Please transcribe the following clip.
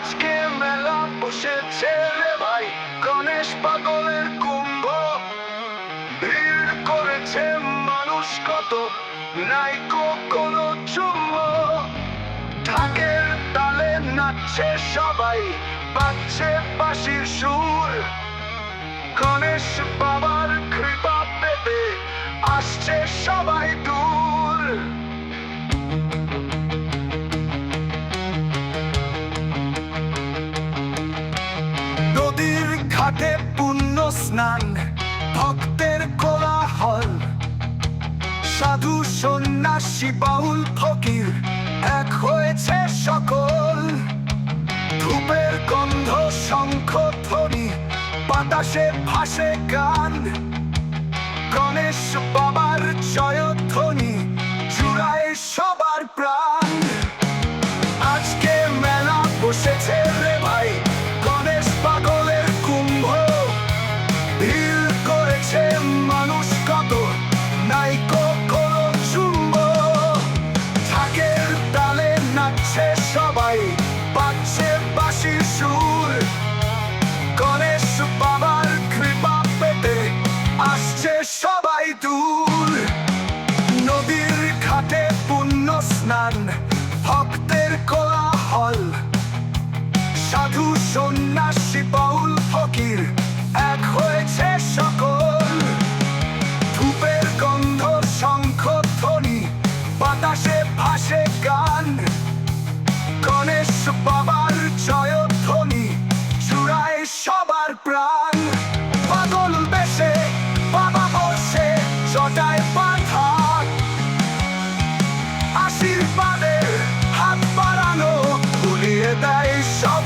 আজকে মেলা বসেছে রে ভাই, গণেশ পাগলের কুম্ভ। ভিড় করেছে মানুষ কত, নাই কোনো চুম্ব। ঢাকের তালে নাচছে সবাই, বাজছে বাঁশির সুর। গণেশ বাবার কৃপা পেতে আসছে সবাই দূর। নদীর ঘাটে পুণ্য স্নান, ভক্তের কোলাহল। সাধু সন্ন্যাসী বাউল ফকির এক হয়েছে সকল। ধূপের গন্ধ, শঙ্খ ধ্বনি, বাতাসে ভাসে গান। গণেশ বাবার জয়ধ্বনি জুড়ায় সবার প্রাণ। আজকে মেলা বসেছে রে ভাই, গণেশ পাগলের কুম্ভ। ভিড় করেছে মানুষ কত, নাই কোনো চুম্ব। ঢাকের তালে নাচছে সবাই, বাজছে বাঁশির সুর। গণেশ বাবার কৃপা পেতে আসছে সবাই দূর। নদীর ঘাটে পুণ্য স্নান, ভক্তের কোলাহল। সাধু সন্ন্যাসী বাউল ফকির এক হয়েছে সকল। ধূপের গন্ধ, শঙ্খ ধ্বনি, বাতাসে ভাসে গান। গণেশ বাবার জয়ধ্বনি জুড়ায় সবার প্রাণ। পাগল বেশে বাবা বসে জটায় বাঁধা, আশীর্বাদের হাত বাড়ানো ভুলিয়ে দেয় সব